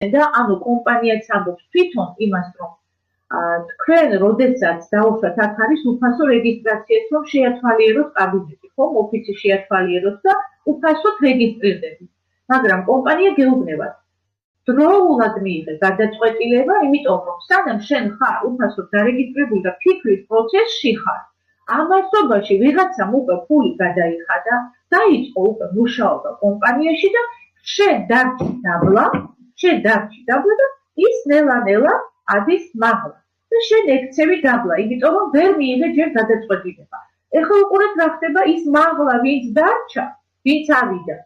და ანუ კომპანიაც ამბობს თვითონ იმას, რომ თქვენ როდესაც დაუშვათ აქ არის უფასო რეგისტრაციაც, რომ შეათვალიეროთ კაბინეტი, ხომ, ოფისი შეათვალიეროთ და უფასოდ რეგისტრირდებით. მაგრამ კომპანია გეუბნებათ, დროულად მიიღე გადაწყვეტილება, იმიტომ რომ სანამ შენ ხარ უფასოდ დარეგისტრირებული და ფიქრის პროცესში ხარ, ამასობაში ვიღაცამ უკვე ფული გადაიხადა, დაიწყო უკვე მუშაობა კომპანიაში და შენ დარჩი დაბლა და ის ნელა-ნელა ადის მაღლა. და შენ ექცევი დაბლა, იმიტომ რომ ვერ მიიღე ჯერ გადაწყვეტილება. ეხლა უყურეთ რა ხდება, ის მაღლა ვინც დარჩა, ვინც ავიდა.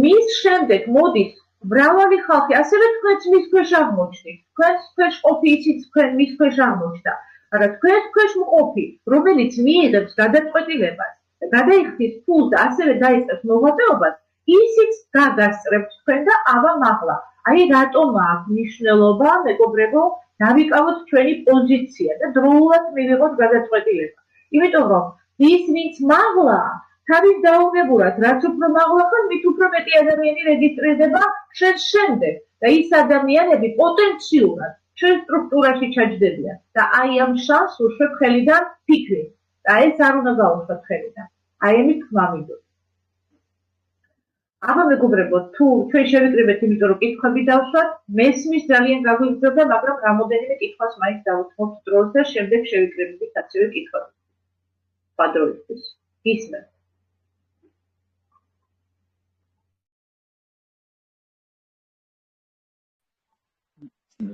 მის შემდეგ მოდის მრავალი ხალხი, ასევე თქვენც მის ქვეშ აღმოჩნდით. თქვენს ქვეშ ყოფი იცით, თქვენ მის ქვეშ აღმოჩნდა. მაგრამ თქვენს ქვეშ მყოფი, რომელიც მიიღებს გადაწყვეტილებას და გადაიხდის ფულს და ასევე დაიწყებს მოღვაწეობას, ისიც გაგასწრებთ თქვენ და ავა მაღლა. აი რატომ აქვს მნიშვნელობა, მეგობრებო, დავიკავოთ ჩვენი პოზიცია და დროულად მივიღოთ გადაწყვეტილება. იმიტომ რომ ის ვინც მაღლაა, თავის დაუნებურად, რაც უფრო მაღლა ხარ, მით უფრო მეტი ადამიანი რეგისტრირდება შენს შემდეგ და ის ადამიანები პოტენციურად ჩვენ სტრუქტურაში ჩაჯდებიან და აი ამ შანსს უშვებ ხელიდან ფიქრი და ეს არ უნდა გაუშვათ ხელიდან. აი ამით თქმა მინდოდა. აბა მეგობრებო, თუ ჩვენ შევიკრიბეთ, იმიტომ რომ კითხვები დავსვათ, მესმის ძალიან გაგვიგზავნა, მაგრამ რამოდენიმე კითხვას მაინც დავუთმობთ დროს და შემდეგ შევიკრიბებით ასევე კითხვები. პადროისთვის. გისმენთ.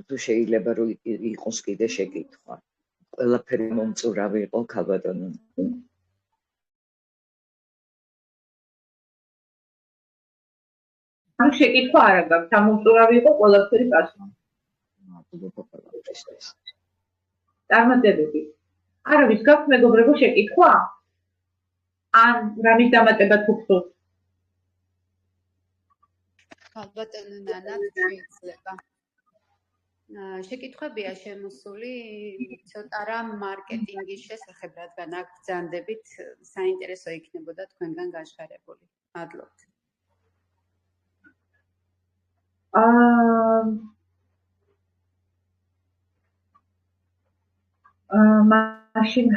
თუ შეიძლება რომ იყოს კიდე შეკითხვა. ყველაფერი მომწურავი იყო ქალბატონო. ამ შეკითხვა არ აქვს, ამომწურავი იყო ყველაფერი პასუხი. წარმატებები. არავის გაქვს მეგობრებო შეკითხვა? ან რამის დამატება თუ გქონთ? ქალბატონო ნანა, შეიძლება. შეკითხვებია შემოსული ცოტა რამ მარკეტინგის შესახებ, რადგან აქ ბრძანდებით, საინტერესო იქნებოდა თქვენგან გაშხერებული. მადლობთ. მაშინ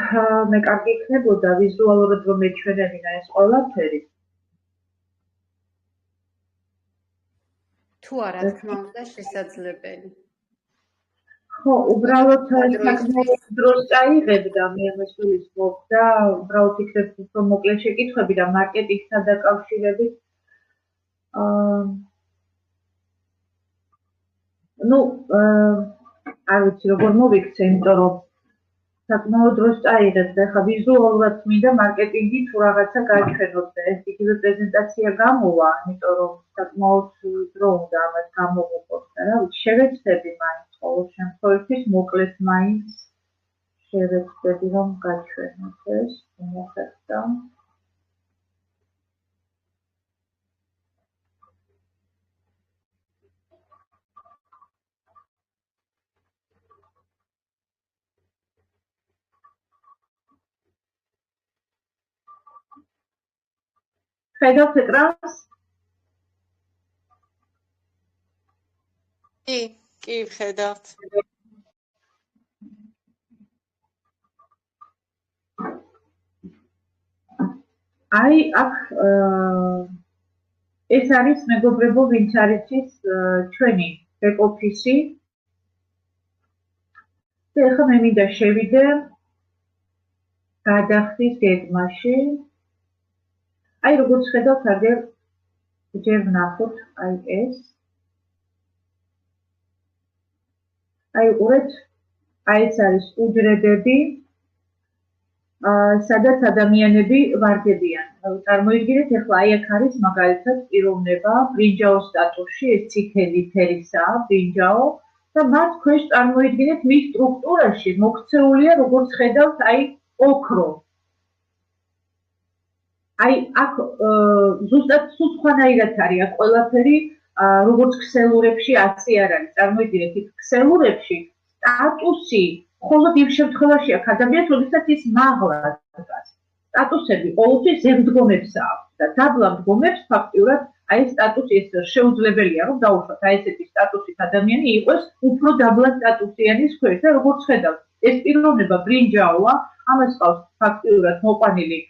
მე კარგი იქნებოდა ვიზუალურად რომ მეჩვენებინა ეს ყველაფერი. თუ არა თქმა უნდა შესაძლებელი. ხო, უბრალოდ საკმაოდ დროს წაიღებდა მე მოსულის მოგდა, უბრალოდ იქნებ უფრო მოკლე შეკითხვები და მარკეტინგთან დაკავშირებით. არ ვიცი როგორ მოვიქცე, იმიტომ რომ საკმაოდ დროს წაიღებს და ხა ვიზუალურად მინდა მარკეტინგი თუ რაღაცა გაჩვენოთ და ეს იქნებ პრეზენტაცია გამოვა, იმიტომ რომ საკმაოდ დრო უნდა ამას გამოვუყოთ და რა ვიცი, შევეცდები მაინც ყოველ შემთხვევაში მოკლედ მაინც შევეცდები რომ გაჩვენოთ ეს, მოხერხდა. ხედავთ ეკრანს? კი, ხედავთ. აი, აქ ეს არის მეგობრებო, ვინც არის ის ჩვენი back office-ი. და ახლა მე მინდა შევიდე გადახდის გეგმაში. აი როგორც ხედავთ, ჯერ ვნახოთ, აი ეს. აი უყურეთ, აი ეს არის უჯრედები, სადაც ადამიანები ვარდებიან. წარმოიდგინეთ, ახლა აი აქ არის მაგალითად პიროვნება, ბრინჯაოს სტატუსში, ეს წითელი ფერისაა, ბრინჯაო და მას ქვეშ წარმოიდგინეთ მის სტრუქტურაში მოქცეულია, როგორც ხედავთ, აი ოქრო. აი აქ ზუსტად სხვანაირად არის აქ ყველაფერი, როგორც ქსელურებში ასე არ არის. წარმოიდგინეთ, იქ ქსელურებში სტატუსი მხოლოდ იმ შემთხვევაში აქვს ადამიანს, როდესაც ის მაღლა დგას. სტატუსები ყოველთვის ზემდგომებს აქვს და დაბლა მდგომებს ფაქტიურად აი სტატუსი ეს შეუძლებელია რომ დაუშვათ აი ესეთი სტატუსის ადამიანი იყოს უფრო დაბლა სტატუსიანის ქვეშ და როგორც ხედავთ ეს პიროვნება ბრინჯაოა ამას ყავს ფაქტიურად მოყვანილი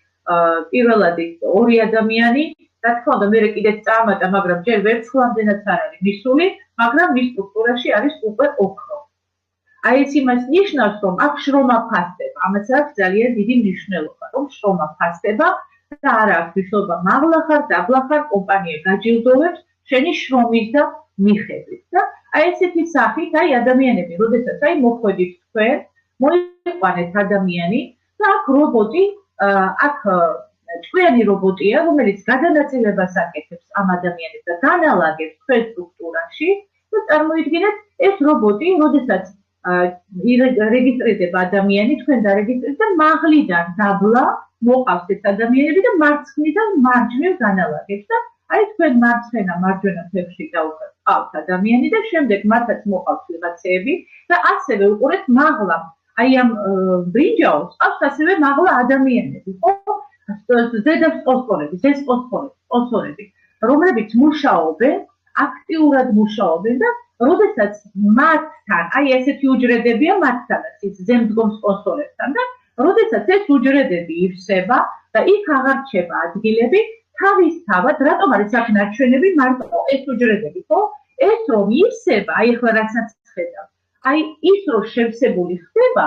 პირველადი ორი ადამიანი რა თქმა უნდა მე კიდეც წამატა მაგრამ ჯერ ვერცხლამდენაც არ არის მისული მაგრამ მის სტრუქტურაში არის უკვე ოქრო აი ეს იმას ნიშნავს რომ აქ შრომა ფასდება ამას აქვს ძალიან დიდი მნიშვნელობა რომ შრომა ფასდება და არა აქვს მნიშვნელობა მაღლა ხარ დაბლა ხარ კომპანია გაჯილდოვებს შენი შრომის და მიხედვით და აი ესეთი სახით აი ადამიანები როდესაც აი მოხვედით თქვენ მოიყვანეთ ადამიანი და აქ რობოტი აქ ჭკვიანი რობოტია რომელიც გადანაწილებას აკეთებს ამ ადამიანებს და განალაგებს თქვენ სტრუქტურაში და წარმოიდგინეთ ეს რობოტი როდესაც რეგისტრირდება ადამიანი თქვენ დარეგისტრირეთ და მაღლიდან დაბლა მოყავს ეს ადამიანები და მარცხნიდან მარჯვნივ განალაგებს და აი თქვენ მარცხენა მარჯვენა ფეხში დავყავთ ადამიანი და შემდეგ მათაც მოყავს ვიღაცეები და ასევე უყურეთ მაღლა აი ამ ბრინჯაოს ყავს ასევე მაღლა ადამიანები ხო ზედა სპონსორები რომლებიც მუშაობენ აქტიურად მუშაობენ და როდესაც მათთან აი ესეთი უჯრედებია მათთანაც ის ზემდგომ სპონსორებთან და როდესაც ეს უჯრედები ივსება და იქ აღარ რჩება ადგილები თავისთავად რატომ არის აქ ნარჩენები მარტო ეს უჯრედები ხო ეს რომ ივსება აი ახლა რასაც ხედავ აი ის რომ შევსებული ხდება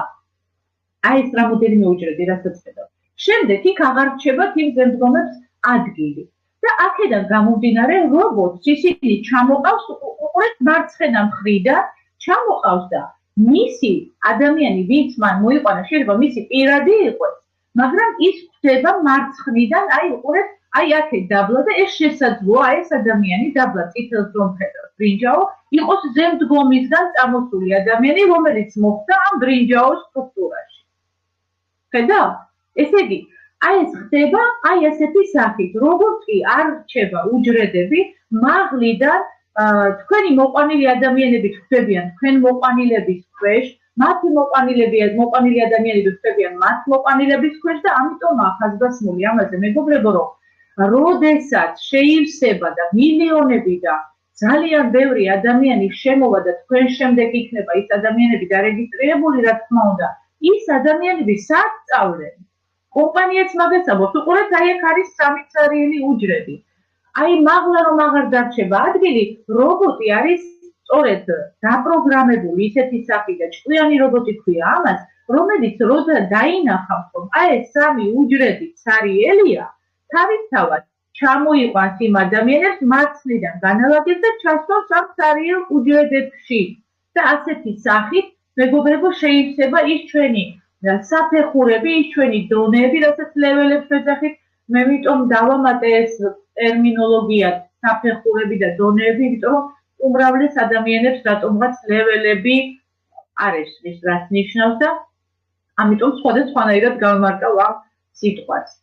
აი ეს რამოდენიმე უჯრედი რასაც ხედავ შემდეგ იქ აღარ რჩება იმ ზემდგომებს ადგილი და აქედან გამომდინარე რობოტს ისინი ჩამოყავს უყურეთ მარცხენა მხრიდან ჩამოყავს და მისი ადამიანი ვინც მან მოიყვანა შეიძლება მისი პირადი იყოს მაგრამ ის ხდება მარცხნიდან აი უყურეთ აი აქეთ დაბლა და ეს შესაძლოა ეს ადამიანი დაბლა წითელს რომ ხედავს ბრინჯაო იყოს ზემდგომისგან წამოსული ადამიანი რომელიც მოხვდა ამ ბრინჯაოს სტრუქტურაში ხედავ ესე იგი აი ეს ხდება აი ესეთი სახით როგორც კი არ რჩება უჯრედები მაღლიდან თქვენი მოყვანილი ადამიანები ხდებიან თქვენ მოყვანილების ქვეშ მათი მოყვანილი ადამიანები ხდებიან მათ მოყვანილების ქვეშ და ამიტომ ახაზგასმული ამაზე მეგობრებო რომ როდესაც შეივსება და მილიონები და ძალიან ბევრი ადამიანი შემოვა და თქვენ შემდეგ იქნება ის ადამიანები დარეგისტრირებული რა თქმა უნდა ის ადამიანები სასწავლენ კომპანიაც მაგას ამბობს უყურეთ აი აქ არის სამი ცარიელი უჯრედი აი მაღლა რომ აღარ დარჩება ადგილი რობოტი არის სწორედ დაპროგრამებული ისეთი სახით და ჭკვიანი რობოტი ქვია ამას რომელიც როცა დაინახავს რომ აი ეს სამი უჯრედი ცარიელია თავისთავად ჩამოიყვანს იმ ადამიანებს მარცხნიდან განალაგებს და ჩასვავს ამ ცარიელ უჯრედებში და ასეთი სახით მეგობრებო შეივსება ის ჩვენი საფეხურები ის ჩვენი დონეები რასაც ლეველებს ვეძახით მე მიტომ დავამატე ეს ტერმინოლოგია საფეხურები და დონეები იმიტომ რომ უმრავლეს ადამიანებს რატომღაც ლეველები არ ესმის რაც ნიშნავს და ამიტომ სხვადასხვანაირად გავმარტავ ამ სიტყვას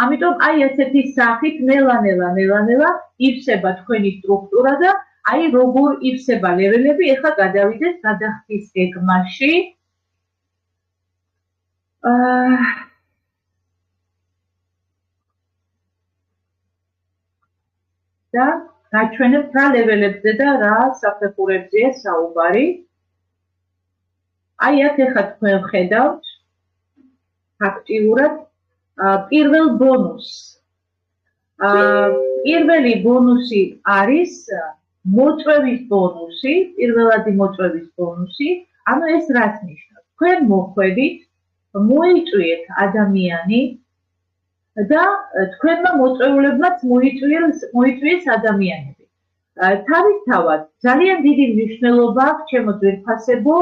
ამიტომ აი ესეთი სახით ნელა ივსება თქვენი სტრუქტურა და აი როგორ ივსება ლეველები ეხლა გადავიდეთ გადახდის გეგმაში და გაჩვენებთ რა ლეველებზე და რა საფეხურებზეა საუბარი. აი აქ ეხლა თქვენ ხედავთ აქტიურად პირველ ბონუსს. პირველი ბონუსი არის მოწვევის ბონუსი, პირველადი მოწვევის ბონუსი. ანუ ეს რას ნიშნავს? თქვენ მოხვედით, მოიწვიეთ ადამიანი და თქვენმა მოწვეულებმაც მოიწვიეს ადამიანები. თავისთავად ძალიან დიდი მნიშვნელობა აქვს ჩემო ძვირფასებო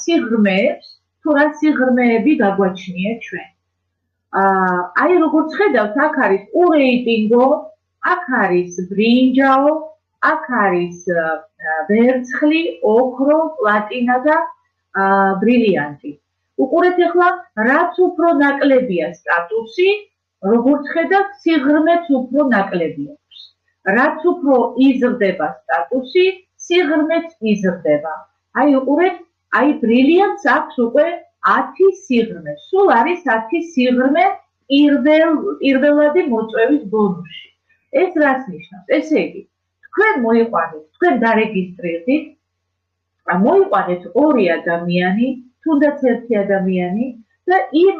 სიღრმეებს, თუ რა სიღრმეები გაგვაჩნიეთ ჩვენ. აი როგორც ხედავთ, აქ არის ურეიტინგო, აქ არის ბრინჯაო, აქ არის ვერცხლი, ოქრო, პლატინა და ბრილიანტი. უყურეთ ახლა, რაც უფრო ნაკლებია სტატუსი, როგორც ხედავთ, სიღრმეც უფრო ნაკლები აქვს. რაც უფრო იზრდება სტატუსი, სიღრმეც იზრდება. აი უყურეთ, აი ბრილიანტს აქვს უკვე 10 სიღრმე. სულ არის 10 სიღრმე პირველადი მოწვევის ბონუსში. ეს რას ნიშნავს? ესე იგი, თქვენ მოიყვანეთ, თქვენ დარეგისტრირდით, მოიყვანეთ ორი ადამიანი, თუნდაც ერთი ადამიანი და იმ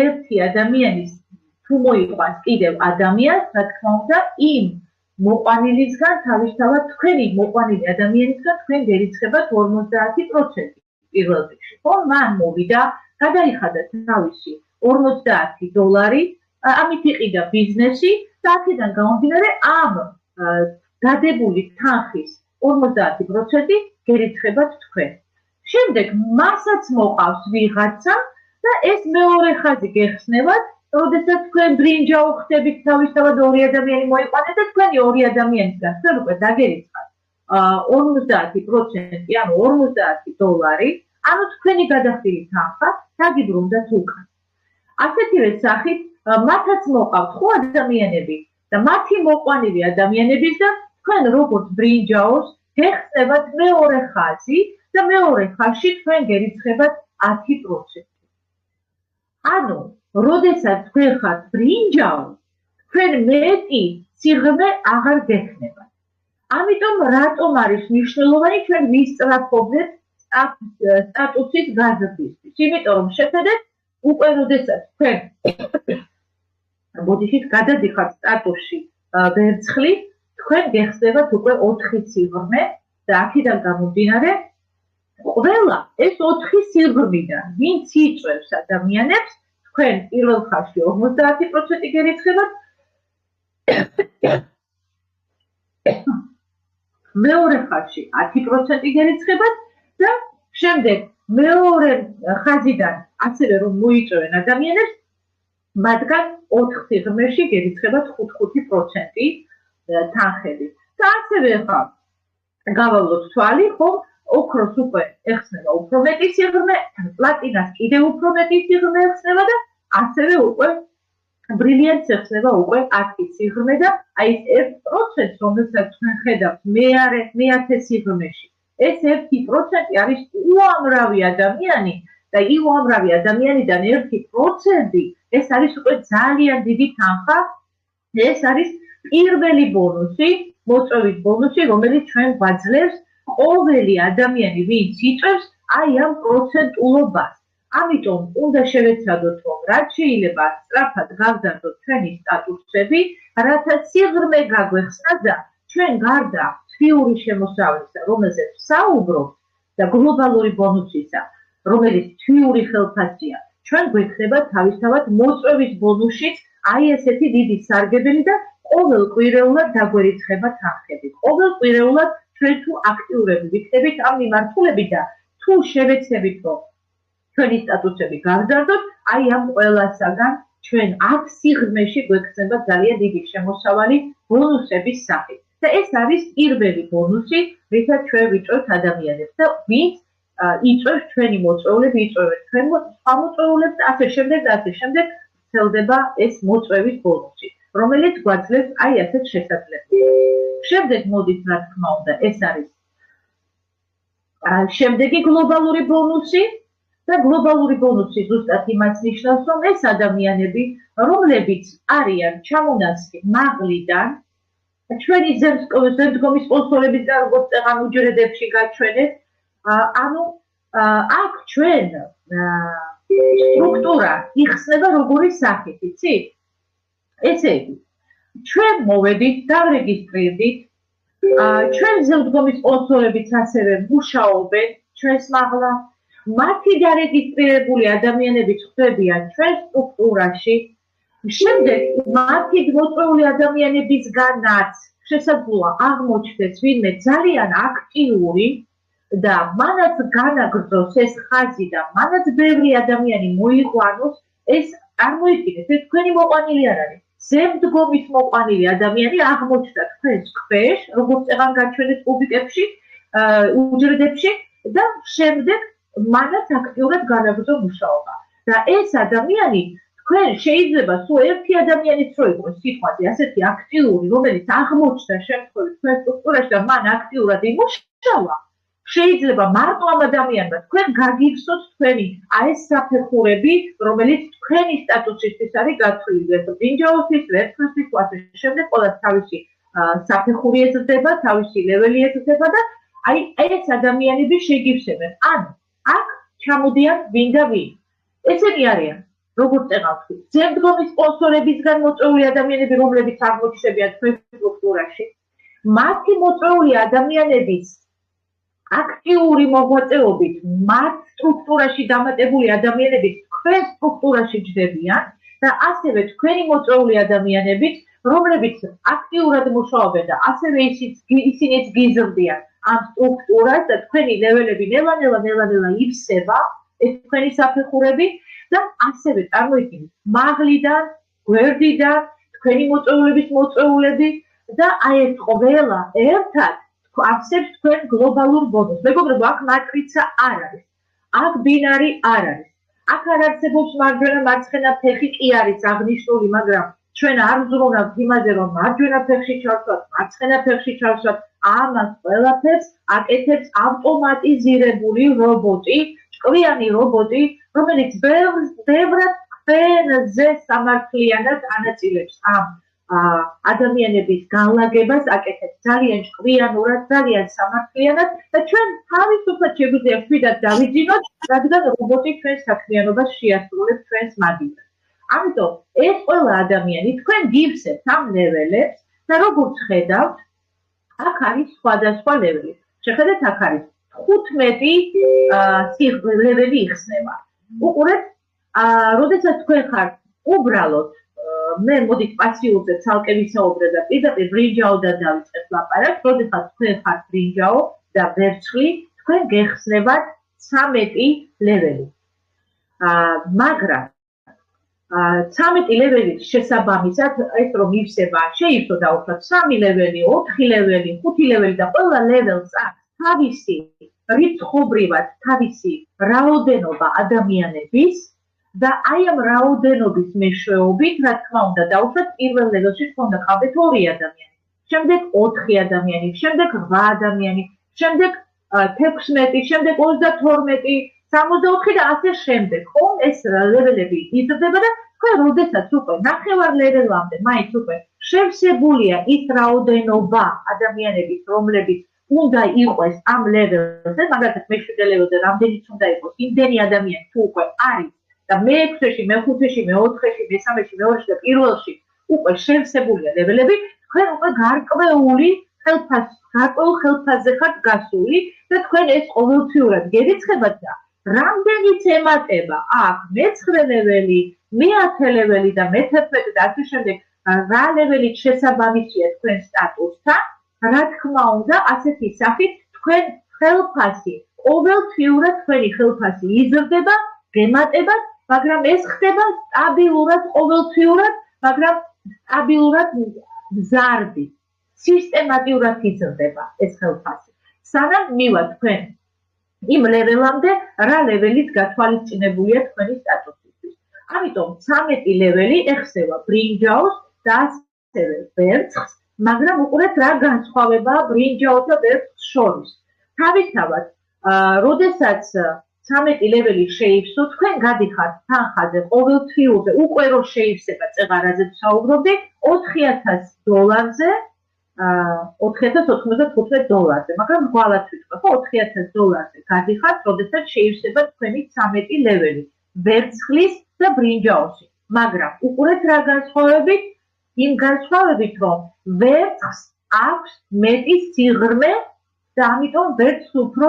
ერთი ადამიანის თუ მოიყვანს კიდევ ადამიანს, რა თქმა უნდა, იმ მოყვანილისგან თავისთავად თქვენი მოყვანილი ადამიანისგან თქვენ გერიცხებათ 50% პირველ რიგში. ხო, მან მოვიდა, გადაიხადა თავისი $50, ამით იყიდა ბიზნესი და აქედან გამომდინარე ამ დადებული თანხის 50% გერიცხებათ თქვენ. შემდეგ მასაც მოყავს ვიღაცა და ეს მეორე ხაზი გეხსნებათ, როდესაც თქვენ ბრინჯაო ხდებით თავისთავად ორი ადამიანი მოიყვანეთ და თქვენი ორი ადამიანისგან თქვენ უკვე დაგერიცხათ 50%, ანუ $50, ანუ თქვენი გადახდილი თანხა დაგიბრუნდათ უკან. ასეთივე სახით მათაც მოყავთ ხო ადამიანები და მათი მოყვანილი ადამიანებისგან თქვენ როგორც ბრინჯაოს გეხსნებათ მეორე ხაზი და მეორე ხაზში თქვენ გერიცხებათ 10%. ანუ როდესაც თქვენ ხართ ბრინჯაო, თქვენ მეტი სიღრმე აღარ გექნებათ. ამიტომ რატომ არის მნიშვნელოვანი ჩვენ ვისწრაფობდეთ სტატუსის გაზრდისთვის? იმიტომ რომ შეხედეთ, უკვე როდესაც თქვენ ბოდიშით გადადიხართ სტატუსში ვერცხლი, თქვენ გეხსნებათ უკვე 4 სიღრმე და აქედან გამომდინარე ყველა ეს 4 სიღრმიდან ვინც იწვევს ადამიანებს თქვენ პირველ ხაზში 50% გერიცხებათ, მეორე ხაზში 10% გერიცხებათ და შემდეგ მეორე ხაზიდან ასევე რომ მოიწვევენ ადამიანებს, მათგან 4 სიღრმეში გერიცხებათ 5% თანხები. და ასევე ხა გავალოთ თვალი, ხო? ოქროს უკვე ეხსნება უფრო მეტი სიღრმე, პლატინას კიდევ უფრო მეტი სიღრმე ეხსნება და ასევე უკვე ბრილიანტს ეხსნება უკვე 10 სიღრმე და აი ეს 1%, რომელსაც თქვენ ხედავთ მეათე სიღრმეში, ეს 1% არის უამრავი ადამიანი და უამრავი ადამიანიდან 1% ეს არის უკვე ძალიან დიდი თანხა, ეს არის პირველი ბონუსი, მოწვევის ბონუსი, რომელიც ჩვენ გვაძლევს ყოველი ადამიანი, ვინც იწვევს აი ამ პროცენტულობას. ამიტომ უნდა შევეცადოთ, რომ რაც შეიძლება სწრაფად გავზარდოთ ჩვენი სტატუსები, რათა სიღრმე გაგვეხსნათ და ჩვენ გარდა თვიური შემოსავლისა, რომელზეც საუბრობთ და გლობალური ბონუსისა, რომელიც თვიური ხელფასია, ჩვენ გვექნება თავისთავად მოწვევის ბონუსით აი ესეთი დიდი სარგებელი და ყოველკვირეულად დაგვერიცხება თანხები. ყოველკვირეულად ჩვენ თუ აქტიურები ვიქნებით ამ მიმართულებით და თუ შევეცდებით, რომ ჩვენი სტატუსები გავზარდოთ, აი ამ ყველასაგან ჩვენ 10 სიღრმეში გვექნება ძალიან დიდი შემოსავალი ბონუსების სახით. და ეს არის პირველი ბონუსი, რითაც ჩვენ ვიწვევთ ადამიანებს და ვინც იწვევს ჩვენი მოწვეულები, იწვევენ ჩვენ მოწვეულებს და ასე შემდეგ ვრცელდება ეს მოწვევის ბონუსი, რომელიც გვაძლევს აი ასეთ შესაძლებლობას. შემდეგ მოდით, რა თქმა უნდა, ეს არის შემდეგი გლობალური ბონუსი და გლობალური ბონუსი ზუსტად იმას ნიშნავს, რომ ეს ადამიანები, რომლებიც არიან ჩამონაცვლი მაღლიდან, ჩვენი ზემდგომის სპონსორების და როგორც წეღან უჯრედებში გაჩვენეთ, ანუ აქ ჩვენ სტრუქტურა იხსნება როგორი სახით, იცით? ესე იგი, ჩვენ მოვედით, დავრეგისტრირდით, ჩვენ ზემდგომის სპონსორებიც ასევე მუშაობენ ჩვენს მაღლა, მათი დარეგისტრირებული ადამიანები ხვდებიან ჩვენ სტრუქტურაში, შემდეგ მათი მოწვეული ადამიანებისგანაც შესაძლოა აღმოჩნდეს ვინმე ძალიან აქტიური და მანაც განაგრძოს ეს ხაზი და მანაც ბევრი ადამიანი მოიყვანოს, ეს წარმოიდგინეთ, ეს თქვენი მოყვანილი არ არის. ზემდგომის მოყვანილი ადამიანი აღმოჩნდა თქვენს ქვეშ, როგორც წეღან გაჩვენეთ პუბლიკებში, უჯრედებში და შემდეგ მანაც აქტიურად განაგრძო მუშაობა. და ეს ადამიანი თქვენ შეიძლება სულ ერთი ადამიანიც რო იყოს სიტყვაზე ასეთი აქტიური, რომელიც აღმოჩნდა შემთხვევით თქვენ სტრუქტურაში და მან აქტიურად იმუშავა, შეიძლება მარტო ამ ადამიანმა თქვენ გაგიხსოთ თქვენი ეს საფეხურები, რომელიც თქვენი სტატუსისთვის არის გათვლილი, ბრინჯაოსთვის, ვერცხლისთვის, ასე შემდეგ, ყველა თავისი საფეხური ეზრდება, თავისი ლეველი ეზრდება და ეს ადამიანები შეგივსებენ. ანუ აქ ჩამოდიან ვინ და ვინ. ესენი არიან, როგორც წეღავთ, ზემდგომი სპონსორებისგან მოწვეული ადამიანები, რომლებიც აღმოჩნდებიან თქვენ სტრუქტურაში. მათი მოწვეული ადამიანების აქტიური მოღვაწეობით მათ სტრუქტურაში დამატებული ადამიანები თქვენ სტრუქტურაში ჯდებიან და ასევე თქვენი მოწვეული ადამიანებით, რომლებიც აქტიურად მუშაობენ და ასევე ისინიც გიზრდიან ამ სტრუქტურას და თქვენი ლეველები ნელა-ნელა ივსება ეს თქვენი საფეხურები და ასევე წარმოიდგინეთ მაღლიდან, გვერდიდან, თქვენი მოწვეულების მოწვეულები და ეს ყველა ერთად ავსებს თქვენ გლობალურ ბონუსს. მეგობრებო, აქ მატრიცა არ არის. აქ ბინარი არ არის. აქ არ არსებობს მარჯვენა მარცხენა ფეხი კი არის აღნიშნული, მაგრამ ჩვენ არ ვზრუნავთ იმაზე, რომ მარჯვენა ფეხში ჩავსვათ, მარცხენა ფეხში ჩავსვათ. ამას ყველაფერს აკეთებს ავტომატიზირებული რობოტი, ჭკვიანი რობოტი, რომელიც ბევრად თქვენზე სამართლიანად ანაწილებს ამ ადამიანების განლაგებას აკეთებს ძალიან ჭკვიანურად, ძალიან სამართლიანად და ჩვენ თავისუფლად შეგვიძლია ვთქვით დავიძინოთ, რადგან რობოტი ჩვენს საქმიანობას შეასრულებს ჩვენს მაგივრად. ამიტომ ეს ყველა ადამიანი თქვენ გივსებთ ამ ლეველებს და როგორც ხედავთ, აქ არის სხვადასხვა ლეველი. შეხედეთ, აქ არის 15 ლეველი იხსნება. უყურეთ, როდესაც თქვენ ხართ უბრალოდ მე მოდით პასიურზე ცალკე ვისაუბრებ და პირდაპირ ბრინჯაოდან დავიწყებ ლაპარაკს, როდესაც თქვენ ხართ ბრინჯაო და ვერცხლი, თქვენ გეხსნებათ 13 ლეველი. მაგრამ 13 ლეველის შესაბამისად ეს რომ ივსება, შეივსო დაუშვათ 3 ლეველი, 4 ლეველი, 5 ლეველი და ყველა ლეველს აქვს თავისი რიცხობრივად თავისი რაოდენობა ადამიანების და აი ამ რაოდენობის მეშვეობით, რა თქმა უნდა, დაუშვათ პირველ ლეველში თქონდა ყავდეთ 2 ადამიანი, შემდეგ 4 ადამიანი, შემდეგ 8 ადამიანი, შემდეგ 16, შემდეგ 32, 64 და ასე შემდეგ. ხომ ეს ლეველები იზრდება და თქვენ როდესაც უკვე ნახევარ ლეველამდე მაინც უკვე შევსებულია ის რაოდენობა ადამიანების, რომლებიც უნდა იყოს ამ ლეველზე, მაგალითად მე-7 ლეველზე რამდენიც უნდა იყოს, იმდენი ადამიანი თუ უკვე არის და მე-6-ში, მე-5-ში, მე-4-ში, მე-3-ში, მე-2-ში და პირველში უკვე შევსებულია ლეველები, თქვენ უკვე გარკვეული ხელფასზე ხართ გასული და თქვენ ეს ყოველთვიურად გერიცხებათ და რამდენიც ემატება აქ მე-9 ლეველი, მე-10 ლეველი და მე-11 და ასე შემდეგ რა ლეველით შესაბამისია თქვენ სტატუსთან, რა თქმა უნდა, ასეთი სახით თქვენ ხელფასი, ყოველთვიურად თქვენი ხელფასი იზრდება, გემატებათ, მაგრამ ეს ხდება სტაბილურად, ყოველთვიურად, მაგრამ სტაბილურად მზარდი, სისტემატიურად იზრდება ეს ხელფასი. სანამ მივა თქვენ იმ ლეველამდე, რა ლეველით გათვალისწინებულია თქვენი სტატუსისთვის. ამიტომ 13 ლეველი ეხსება ბრინჯაოს და ასევე ვერცხლს, მაგრამ უყურეთ რა განსხვავებაა ბრინჯაოს და ვერცხლის შორის. თავისთავად, როდესაც 13 ლეველი შეივსო, თქვენ გადიხართ თანხაზე ყოველთვიურზე, უკვე რომ შეივსება წეღარაზე ვსაუბრობდი, $4,000-ზე, $4,095, მაგრამ გვალად ვიტყვი, ხო, $4,000-ზე გადიხართ, როდესაც შეივსება თქვენი 13 ლეველი, ვერცხლის და ბრინჯაოსი. მაგრამ უყურეთ რა განსხვავებით, იმ განსხვავებით, რომ ვერცხლს აქვს მეტი სიღრმე და ამიტომ ვერცხლს უფრო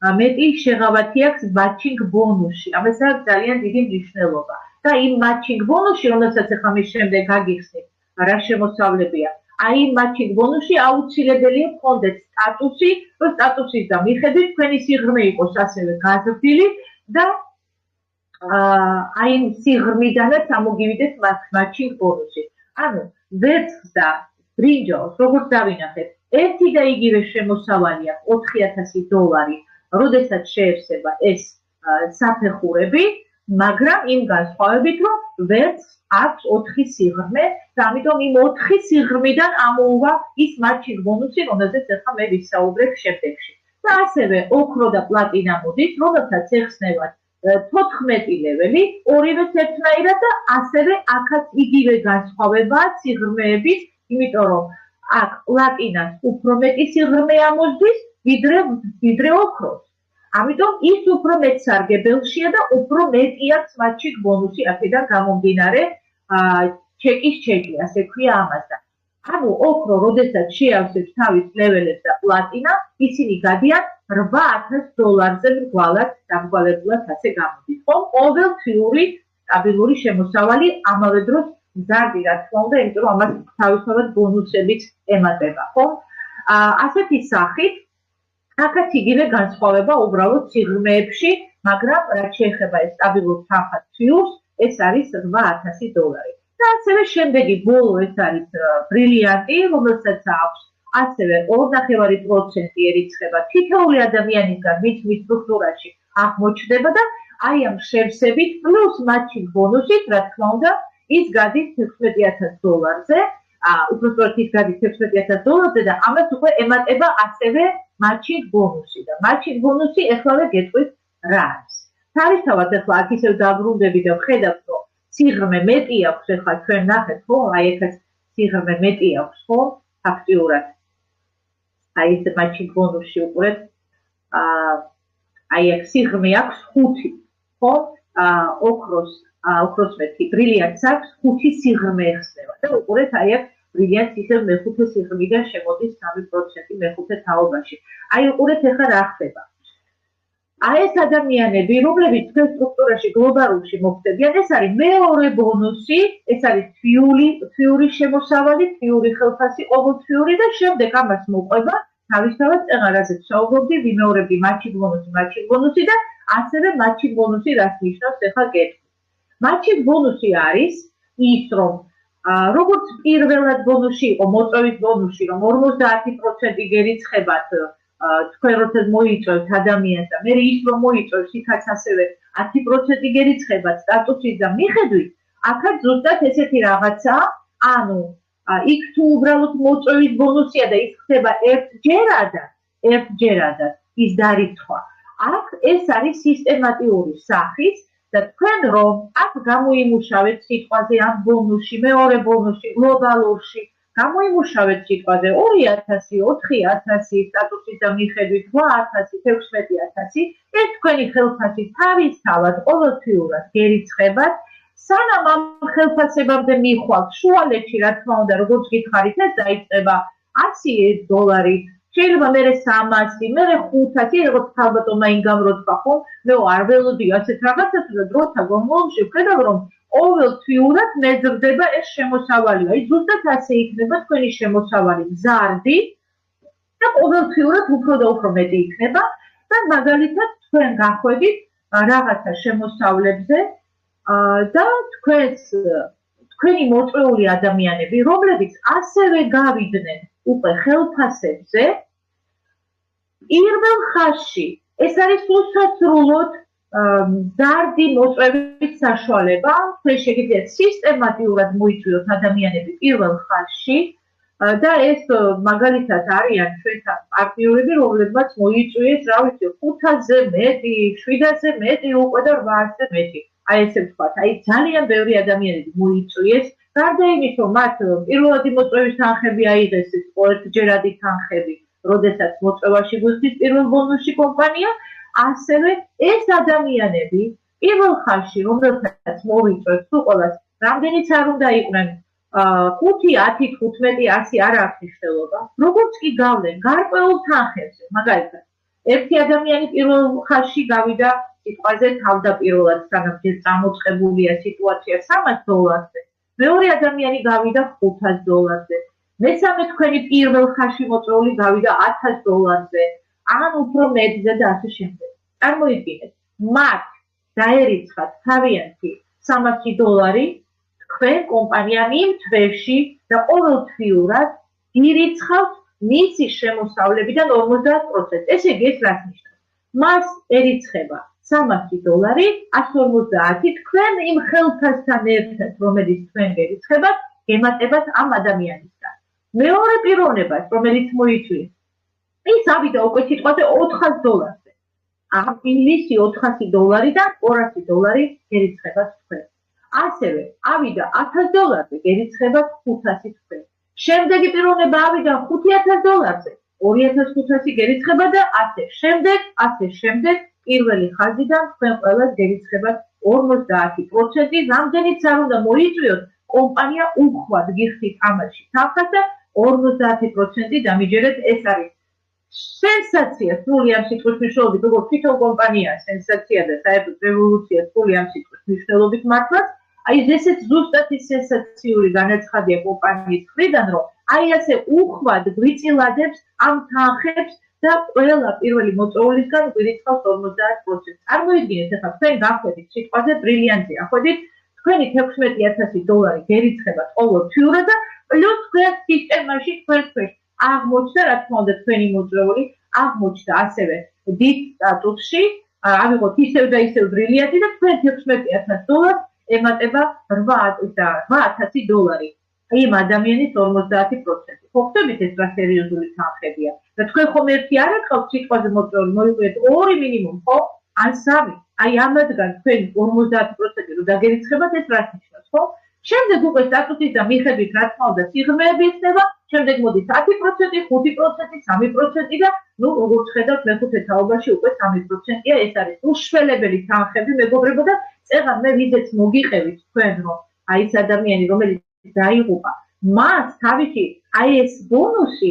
მეტი შეღავათი აქვს matching ბონუსში. ამას აქვს ძალიან დიდი მნიშვნელობა. და იმ matching ბონუსში, რომელსაც ახლა მე შემდეგ გაგიხსნით, რა შემოსავლებია. აი იმ matching ბონუსში აუცილებელია გქონდეთ სტატუსი, რომ სტატუსის და მიხედვით თქვენი სიღრმე იყოს ასევე გაზრდილი და აი იმ სიღრმიდანაც ამოგივიდეს matching ბონუსი. ანუ ვერცხლს და ბრინჯაოს, როგორც დავინახეთ, ერთი და იგივე შემოსავალი აქვს $4,000, როდესაც შეევსება ეს საფეხურები, მაგრამ იმ განსხვავებით, რომ ვერცხლს აქვს 4 სიღრმე და ამიტომ იმ 4 სიღრმიდან ამოუვა ის matching ბონუსი, რომელზეც ახლა მე ვისაუბრებ შემდეგში. და ასევე ოქრო და პლატინა მოდის, რომელთაც ეხსნევათ 14 ლეველი, ორივეს ერთნაირად და ასევე აქაც იგივე განსხვავებაა სიღრმეების, იმიტომ რომ აქ პლატინას უფრო მეტი სიღრმე ამოსდის, ვიდრე ოქროს. ამიტომ ის უფრო მეტსარგებელშია და უფრო მეტი აქვს მათში ბონუსი აქედან გამომდინარე ჩეკის ჩეკი, ასე ქვია ამას და ანუ ოქრო, როდესაც შეავსებს თავის ლეველებს და პლატინა, ისინი გადიან $8,000-ზე მრგვალად, დამრგვალებულად ასე გამოდის. ხომ ყოველთვიური სტაბილური შემოსავალი ამავე დროს მზარდი, რა თქმა უნდა, იმიტომ რომ ამას თავისთავად ბონუსებიც ემატება, ხო? ასეთი სახით აქაც იგივე განსხვავება უბრალოდ სიღრმეებში, მაგრამ რაც შეეხება ეს სტაბილურ თანხად თვიურს, ეს არის $8,000. და ასევე შემდეგი ბოლო ეს არის ბრილიანტი, რომელსაც აქვს ასევე 2.5% ერიცხება თითოეული ადამიანისგან, ვინც მის სტრუქტურაში აღმოჩნდება და აი ამ შევსებით პლუს მათში ბონუსით, რა თქმა უნდა, ის გადის $16,000-ზე, უბრალოდ ის გადის $16,000-ზე და ამას უკვე ემატება ასევე მათში ბონუსი და მათში ბონუსი ეხლავე გეტყვით რა არის. თავისთავად ახლა აქ ისევ დაბრუნდები და ვხედავთ, რომ სიღრმე მეტი აქვს, ახლა ჩვენ ნახეთ, ხო, აი ეხაც სიღრმე მეტი აქვს, ხო, ფაქტიურად. აი ეს მათში ბონუსში უყურეთ, აი აქ სიღრმე აქვს 5, ხო, ოქროს მეტი, ბრილიანტს აქვს 5 სიღრმე ეხსნება და უყურეთ, აი აქ ბრილიანტს ისევ მეხუთე სიღრმიდან შემოდის 3% მეხუთე თაობაში. აი უყურეთ ახლა რა ხდება. აი ეს ადამიანები, რომლებიც თქვენ სტრუქტურაში გლობალურში მოხვდებიან, ეს არის მეორე ბონუსი, ეს არის თვიური შემოსავალი, თვიური ხელფასი, ყოველთვიური და შემდეგ ამას მოყვება თავისთავად წეღარაზე ვსაუბრობდი, ვიმეორებდი მათში ბონუსი და ასევე მათში ბონუსი რას ნიშნავს, ახლა გეტყვით. მათში ბონუსი არის ის, რომ როგორც პირველად ბონუსი იყო, მოწვევის ბონუსი, რომ 50% გერიცხებათ თქვენ როდესაც მოიწევთ ადამიანს და მე ის რომ მოიწევს იქაც ასევე 10% გერიცხებათ სტატუსის და მიხედვით, აქაც ზუსტად ესეთი რაღაცაა, ანუ იქ თუ უბრალოდ მოწვევის ბონუსია და ის ხდება ერთჯერადად ის დარიცხვა. აქ ეს არის სისტემატიური სახის და თქვენ რომ აქ გამოიმუშავეთ სიტყვაზე ამ ბონუსში, მეორე ბონუსში, გლობალურში, გამოიმუშავეთ სიტყვაზე 2,000, 4,000 სტატუსის და მიხედვით 8,000, 16,000, ეს თქვენი ხელფასი თავისთავად ყოველთვიურად გერიცხებათ, სანამ ამ ხელფასებამდე მიხვალთ შუალედში, რა თქმა უნდა, როგორც გითხარით, ეს დაიწყება $100, შეიძლება მერე 300, მერე 500, როგორც თავბატონმა მაინგამ რო თქვა, ხო? მე არ ველოდი ასეთ რაღაცას და დროთა განმავლობაში ვხედავ, რომ ყოველთვიურად მეზრდება ეს შემოსავალი. აი ზუსტად ასე იქნება თქვენი შემოსავალი მზარდი და ყოველთვიურად უფრო და უფრო მეტი იქნება და მაგალითად თქვენ გახვედით რაღაცა შემოსავლებზე და თქვენი მოწვეული ადამიანები, რომლებიც ასევე გავიდნენ უკვე ხელფასებზე, პირველ ხაზში ეს არის უსასრულოდ მზარდი მოწვევის საშუალება, თქვენ შეგიძლიათ სისტემატიურად მოიწვიოთ ადამიანები პირველ ხაზში და ეს მაგალითად არიან ჩვენთან პარტნიორები, რომლებმაც მოიწვიეს, რა ვიცი, 500-ზე მეტი, 700-ზე მეტი, უკვე და 800-ზე მეტი. აი ესე ვთქვათ, აი ძალიან ბევრი ადამიანები მოიწვიეს, გარდა იმის, რომ მათ პირველადი მოწვევის თანხები აიღეს, ერთჯერადი თანხები, როდესაც მოწვევაში გვიხდის პირველ ბონუსში კომპანია, ასევე ეს ადამიანები პირველ ხაზში, რომელთაც მოვიწვევთ თუ ყველას, რამდენიც არ უნდა იყვნენ 5, 10, 15, 100 არ აქვს მნიშვნელობა. როგორც კი გავლენ გარკვეულ თანხებზე, მაგალითად, ერთი ადამიანი პირველ ხაზში გავიდა სიტყვაზე თავდაპირველად, სანამ ჯერ წამოწყებულია სიტუაცია $300-ზე, მეორე ადამიანი გავიდა $500-ზე, მესამე თქვენი პირველ ხაზში მოწვეული გავიდა $1000-ზე, ან უფრო მეტზე და ასე შემდეგ. წარმოიდგინეთ, მათ დაერიცხათ თავიანთი $300 თქვენ კომპანიამ იმ თვეში და ყოველთვიურად ირიცხავთ მისი შემოსავლებიდან 50%. ესე იგი, ეს რას ნიშნავს? მასერიცხება $300, 150 თქვენ იმ ხელფასთან ერთად, რომელიც თქვენ გერიცხებათ, გემატებათ ამ ადამიანისგან. მეორე პიროვნებას, რომელიც მოიწვიეს, ის ავიდა უკვე სიტყვაზე $400. ინლისი $400-დან $200 გერიცხებას თქვენ. ასევე ავიდა $1000-ზე გერიცხებას $500. შემდეგი პიროვნება ავიდა $5000-ზე 2500 გერიცხება და ასე შემდეგ პირველი ხაზიდან თქვენ ყველას გერიცხებათ 50%, რამდენიც არ უნდა მოიწვიოთ, კომპანია უხვად გიხდით ამაში თანხას და 50% დამიჯერეთ, ეს არის სენსაცია სრული ამ სიტყვის მნიშვნელობით, როგორც თვითონ კომპანია სენსაცია და საერთოდ რევოლუცია სრული ამ სიტყვის მნიშვნელობით მართლაც, აი ესეც ზუსტად ის სენსაციური განაცხადია კომპანიის მხრიდან, რომ აი ასე უხვად გვიწილადებს ამ თანხებს და ყველა პირველი მოწვეულისგან გვირიცხავს 50%. წარმოიდგინეთ, ახლა თქვენ გახვედით სიტყვაზე ბრილიანტი, ახვედით თქვენი $16,000 გერიცხებათ ყოველთვიურად და პლუს თქვენ სისტემაში თქვენ ქვეშ აღმოჩნდა, რა თქმა უნდა, თქვენი მოწვეული აღმოჩნდა ასევე დიდ სტატუსში, ავიღოთ ისევ და ისევ ბრილიანტი და თქვენ $16,000 ემატება $8,000 იმ ადამიანის 50%. ხო ხდებით ეს რა სერიოზული თანხებია. და თქვენ ხომ ერთი არ აკავთ სიტყვაზე მოწვეული, მოიყვეთ 2 მინიმუმ, ხო? ან 3. აი ამადგან თქვენ 50% რო დაგერიცხებათ, ეს რას ნიშნავს, ხო? შემდეგ უკვე სტატუსის და მიხებით, რა თქმა უნდა, სიღრმეები ეცნება, შემდეგ მოდის 10%, 5%, 3% და ნუ როგორც ხედავთ, მეხუთე თაობაში უკვე 3%-ია, ეს არის უშველებელი თანხები, მეგობრებო და წეღან მე ვიზეც მოგიყევით თქვენ, რომ აი ეს ადამიანი, რომელიც დაიღუპა, მას თავისი აი ეს ბონუსი,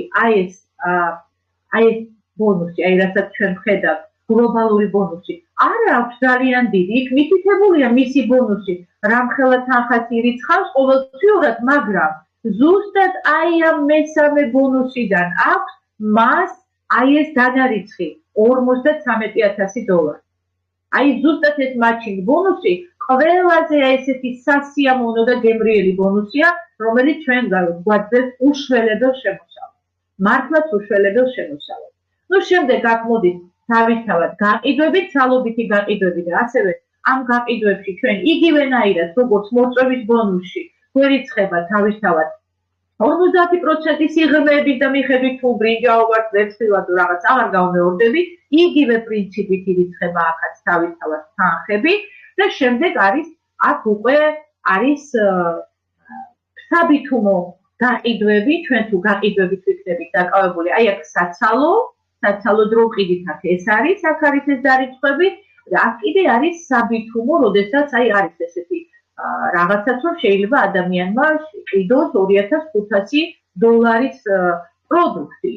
აი რასაც ჩვენ ვხედავთ, გლობალური ბონუსი, არ აქვს ძალიან დიდი, იქ მითითებულია მისი ბონუსი, რამხელა თანხას ირიცხავს ყოველთვიურად, მაგრამ ზუსტად აი ამ მესამე ბონუსიდან აქვს მას აი ეს დანარიცხი $53,000. აი ზუსტად ეს matching ბონუსი ყველაზე ესეთი სასიამოვნო და გემრიელი ბონუსია, რომელიც ჩვენ გვაძლევს უშველებელ შემოსავალს. მართლაც უშველებელ შემოსავალს. ნუ შემდეგ აქ მოდის თავისთავად გაყიდვები, ცალობითი გაყიდვები და ასევე ამ გაყიდვებში ჩვენ იგივენაირად, როგორც მოწვევის ბონუსში, გვერიცხება თავისთავად 50% სიღრმეებით და მიხედვით თუ ბრინჯაოვართ, ვერცხლად თუ რაღაც აღარ გავმეორდებით, იგივე პრინციპით ირიცხება აქაც თავისთავად თანხები და შემდეგ არის აქ უკვე არის საბითუმო გაყიდვები, ჩვენ თუ გაყიდვებით ვიქნებით დაკავებული, აი აქ საცალო დრო ყიდით აქ ეს არის, აქ არის ეს დარიცხვები და აქ კიდე არის საბითუმო, როდესაც აი არის ესეთი რაღაცაც რომ შეიძლება ადამიანმა ყიდოს $2,500 პროდუქტი.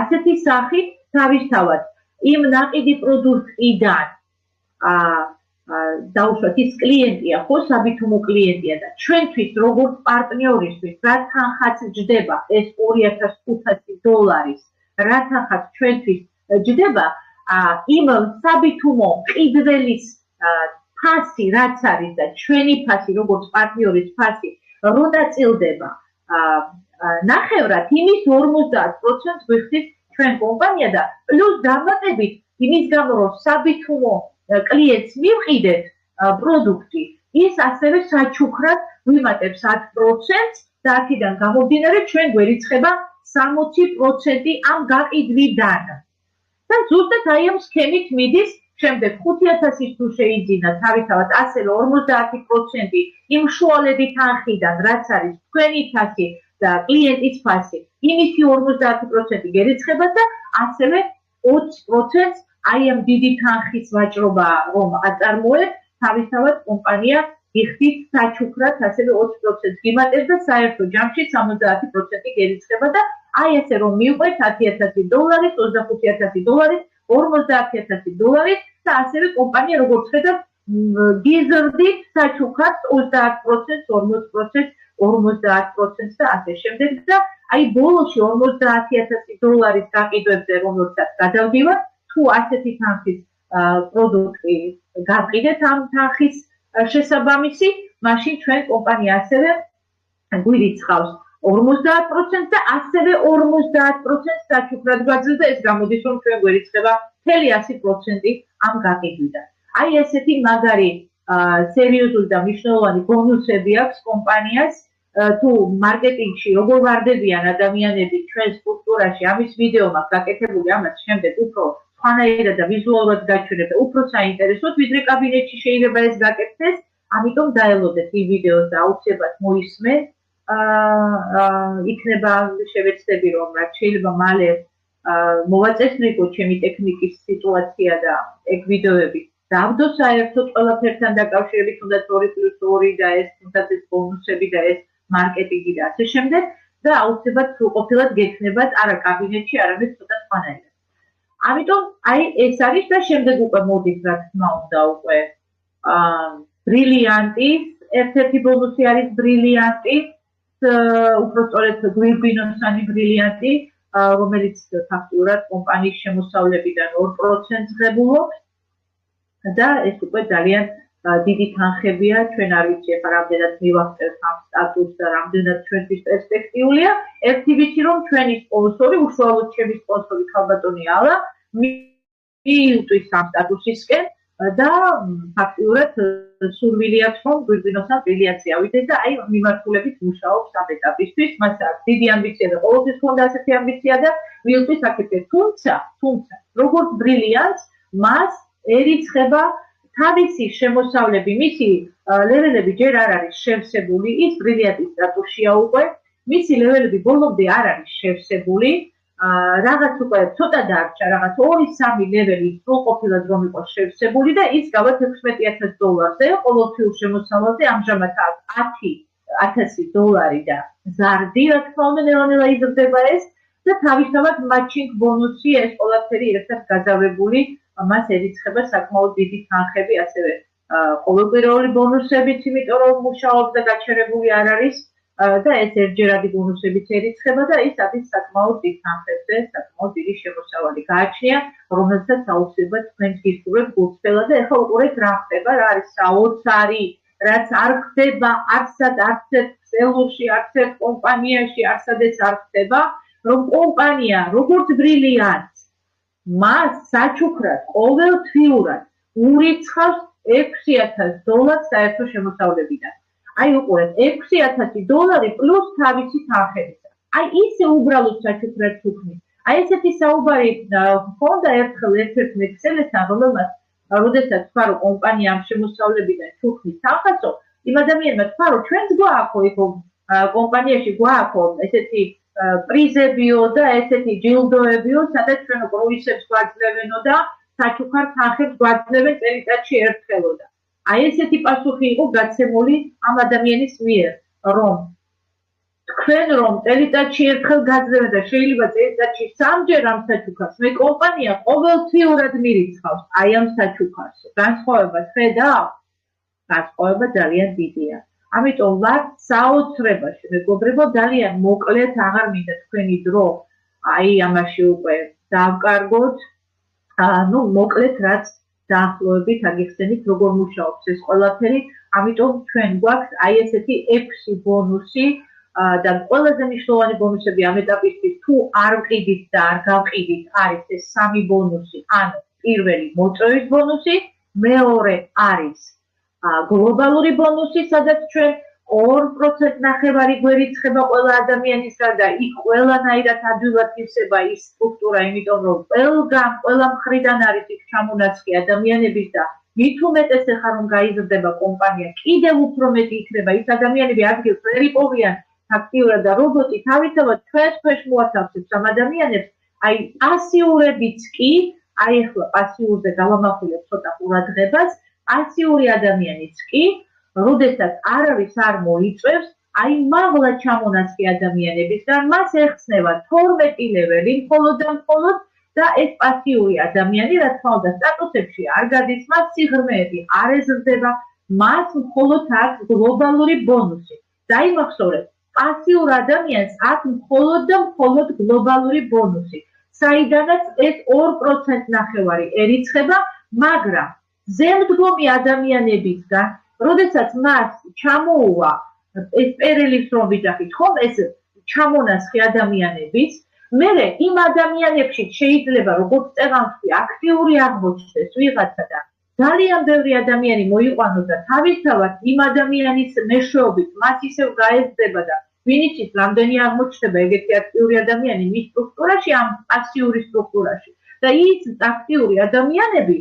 ასეთი სახით თავისთავად იმ ნაყიდი პროდუქტიდან დაუშვათ ის კლიენტია, ხო, საბითუმო კლიენტია და ჩვენთვის როგორც პარტნიორისთვის, რა თანხაც ჯდება ეს $2,500, რა თანხაც ჩვენთვის ჯდება, იმ საბითუმო ყიდველის ფასი რაც არის და ჩვენი ფასი როგორც პარტნიორის ფასი რო დაწილდება ნახევრად იმის 50% გვიხდის ჩვენ კომპანია და პლუს დამატებით იმის გამო რომ საბითუმო კლიენტს მივყიდეთ პროდუქტი ის ასევე საჩუქრად ვიმატებს 10% და აქედან გამომდინარე ჩვენ გვერიცხება 60% ამ გაყიდვიდან და ზუსტად აი ამ სქემით მიდის შემდეგ 5000-ის თუ შეიძინა თავისთავად ასევე 50% იმ შუალედი თანხიდან რაც არის თქვენი ფასი და კლიენტის ფასი იმისი 50% გერიცხება და ასევე 20% აი ამ დიდი თანხის ვაჭრობა რომ აწარმოებს თავისთავად კომპანია იხდით საჩუქრად ასევე 20% გიმატებს და საერთო ჯამში 70% გერიცხება და აი ესე რომ მივყვეთ $10,000, $25,000, $50,000 და ასევე კომპანია როგორც ხედავთ გიზრდით საჩუქრად 30%, 40%, 50% და ასე შემდეგ და აი ბოლოში $50,000 გაყიდვებზე რომელსაც გადავდივართ თუ ასეთი თანხის პროდუქტი გავყიდეთ ამ თანხის შესაბამისი, მაშინ ჩვენ კომპანია ასევე გვირიცხავს 50% და ასევე 50% საჩუქრად გვაძლევს და ეს გამოდის რომ ჩვენ გვერიცხება მთელი 100% ამ გაყიდვიდან. აი ესეთი მაგარი სერიოზული და მნიშვნელოვანი ბონუსები აქვს კომპანიას თუ მარკეტინგში როგორ ვარდებიან ადამიანები ჩვენს კულტურაში, ამის ვიდეო მაქვს გაკეთებული, ამას შემდეგ უფრო სხვანაირად და ვიზუალურად გაჩვენებ, უფრო საინტერესოდ, ვიდრე კაბინეტში შეიძლება ეს გაკეთდეს, ამიტომ დაელოდეთ იმ ვიდეოს და აუცილებლად მოისმენთ. იქნება შევეცდები, რომ რაც შეიძლება მალე მოვაწესრიგო ჩემი ტექნიკის სიტუაცია და ეგ ვიდეოები დავდო საერთოდ ყველაფერთან დაკავშირებით, თუნდაც 2+2 და ეს, თუნდაც ეს ბონუსები და ეს მარკეტინგი და ასე შემდეგ და აუცილებლად სრულყოფილად გექნებათ არა კაბინეტში, არამედ ცოტა სხვანაირად. ამიტომ აი ეს არის და შემდეგ უკვე მოდის რა თქმა უნდა უკვე ბრილიანტის ერთ-ერთი ბონუსი არის ბრილიანტი, უпростоრეთ გვირგვინოსანი ბრილიანტი, რომელიც ფაქტურად კომპანიის შემოსავლებიდან 2%-ს ღებულობს და ეს უკვე ძალიან დიდი თანხებია, ჩვენ არ ვიცი ახლა რამდენად მივახცევთ ამ სტატუსს და რამდენად ჩვენთვის პერსპექტიულია. ერთი ვიცი რომ ჩვენი სპონსორი, უშუალოდ ჩემი სპონსორი ქალბატონი ალა მიიწვის ამ სტატუსისკენ და ფაქტურად სურვილი აქვს რომ გვირგვინოსან ბრილიანტი ავიდეს და აი მიმართულებით მუშაობს ამ ეტაპისთვის. მას აქვს დიდი ამბიცია და ყოველთვის ჰქონდა ასეთი ამბიცია და მიიწვის აქეთე. თუმცა როგორც ბრილიანტს მას ერიცხება თავისი შემოსავლები, მისი ლეველები ჯერ არ არის შევსებული, ის ბრილიანტის სტატუსშია უკვე, მისი ლეველები ბოლომდე არ არის შევსებული, რაღაც უკვე ცოტა დარჩა, რაღაც 2-3 ლეველი სრულყოფილად რომ იყოს შევსებული და ის გავა $16,000-ზე, ყოველთვიურ შემოსავალზე ამჟამად აქვს $10,000 და ზარდი, რა თქმა უნდა, ნელა-ნელა იზრდება ეს და თავისთავად matching ბონუსი ეს ყველაფერი ერთად გადავებული მას ერიცხება საკმაოდ დიდი თანხები, ასევე ყოველკვირეული ბონუსებიც, იმიტომ რომ მუშაობს და გაჩერებული არ არის და ეს ერთჯერადი ბონუსებიც ერიცხება და ის არის საკმაოდ დიდ თანხებზე, საკმაოდ დიდი შემოსავალი გააჩნია, რომელსაც აუცილებლად თქვენ გისურვებთ გულწრფელად და ეხლა უყურეთ რა ხდება, რა არის საოცარი, რაც არ ხდება არცად არც ერთ ქსელურში, არც ერთ კომპანიაში, არცადაც არ ხდება, რომ კომპანია როგორც ბრილიანტს მას საჩუქრად ყოველთვიურად ურიცხავს $6,000 საერთო შემოსავლებიდან. აი უყურეთ, $6,000 პლუს თავისი თანხებისა. აი ისე უბრალოდ საჩუქრად ჩუქნის. აი ესეთი საუბარი ჰქონდა ერთხელ ერთ-ერთ მექსელესთან, რომელმაც როდესაც თქვა, რომ კომპანია ამ შემოსავლებიდან ჩუქნის თანხასო, იმ ადამიანმა თქვა, რომ ჩვენც გვაქვს იქ კომპანიაში გვაქვს ესეთი პრიზებიო და ესეთი ჯილდოებიო, სადაც ჩვენ კრუიზებს გვაძლევენო და საჩუქარ თანხებს გვაძლევენ წელიწადში ერთხელო და აი ესეთი პასუხი იყო გაცემული ამ ადამიანის მიერ, რომ თქვენ რომ წელიწადში ერთხელ გაძლევენ და შეიძლება წელიწადში 3-ჯერ ამ საჩუქარს, მე კომპანია ყოველთვიურად მირიცხავს აი ამ საჩუქარს. განსხვავებას ხედავთ? განსხვავება ძალიან დიდია. ამიტომ ვარ საოცრებაში, მეგობრებო, ძალიან მოკლედ, აღარ მინდა თქვენი დრო აი ამაში უკვე დავკარგოთ. მოკლედ რაც დაახლოებით აგიხსენით, როგორ მუშაობს ეს ყველაფერი, ამიტომ ჩვენ გვაქვს აი ესეთი 6 ბონუსი და ყველაზე მნიშვნელოვანი ბონუსები ამ ეტაპისთვის თუ არ ვყიდით და არ გავყიდით, არის ეს 3 ბონუსი, ანუ პირველი მოწვევის ბონუსი, მეორე არის გლობალური ბონუსი, სადაც ჩვენ 2% ნახევარი გვერიცხება ყველა ადამიანისგან და იქ ყველანაირად ადვილად ივსება ის სტრუქტურა, იმიტომ რომ ყველა მხრიდან არის იქ ჩამონაცვლი ადამიანების და მით უმეტეს ახლა რომ გაიზრდება კომპანია, კიდევ უფრო მეტი იქნება ის ადამიანები ადგილს ვერ იპოვიან ფაქტიურად და რობოტი თავისთავად ჩვენს ქვეშ მოათავსებს ამ ადამიანებს, აი პასიურებიც კი, აი ახლა პასიურზე გავამახვილებ ცოტა ყურადღებას, პასიური ადამიანიც კი, როდესაც არავის არ მოიწევს, აი მაღლა ჩამონაცვლი ადამიანებისგან მას ეხსნება 12 ლეველი მხოლოდ და მხოლოდ და ეს პასიური ადამიანი, რა თქმა უნდა, სტატუსებში არ გადის, მას სიღრმეები არ ეზრდება, მას მხოლოდ აქვს გლობალური ბონუსი. დაიმახსოვრეთ, პასიურ ადამიანს აქვს მხოლოდ და მხოლოდ გლობალური ბონუსი, საიდანაც ეს 2% ნახევარი ერიცხება, მაგრამ ზემდგომი ადამიანებისგან, როდესაც მას ჩამოუვა ეს პერელის რომ ვიძახით, ხომ ეს ჩამონაცვლი ადამიანების, მერე იმ ადამიანებში შეიძლება როგორც წეღანთი აქტიური აღმოჩნდეს ვიღაცა და ძალიან ბევრი ადამიანი მოიყვანოს და თავისთავად იმ ადამიანის მეშვეობით მას ისევ გაეზრდება და ვინც ის რამდენი აღმოჩნდება ეგეთი აქტიური ადამიანი მის სტრუქტურაში ამ პასიური სტრუქტურაში და ის აქტიური ადამიანები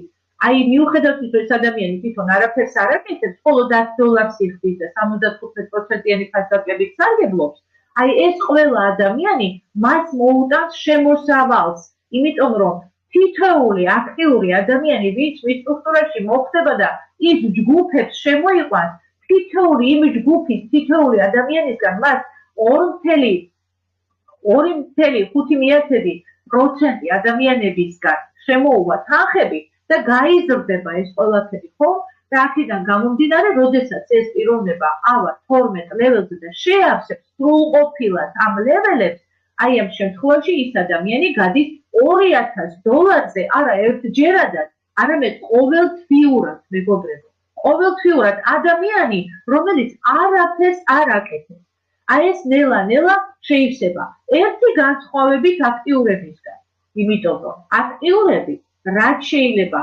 აი მიუხედავად ის ეს ადამიანი თვითონ არაფერს არ აკეთებს მხოლოდ $10 იხდის და 75%-იანი ფასდაკლებით სარგებლობს აი ეს ყველა ადამიანი მას მოუტანს შემოსავალს იმიტომ რომ თითოეული აქტიური ადამიანი ვინც მის სტრუქტურაში მოხდება და ის ჯგუფებს შემოიყვანს თითოეული იმ ჯგუფის თითოეული ადამიანისგან მას 2.5% ადამიანებისგან შემოუვა თანხები და გაიზრდება ეს ყველაფერი ხო და აქედან გამომდინარე როდესაც ეს პიროვნება ავა 12 ლეველზე და შეავსებს სრულყოფილად ამ ლეველებს აი ამ შემთხვევაში ის ადამიანი გადის $2000-ზე არა ერთჯერადად არამედ ყოველთვიურად მეგობრებო ყოველთვიურად ადამიანი რომელიც არაფერს არ აკეთებს აი ეს ნელა-ნელა შეივსება ერთი განსხვავებით აქტიურებისგან იმიტომ რომ აქტიურები რაც შეიძლება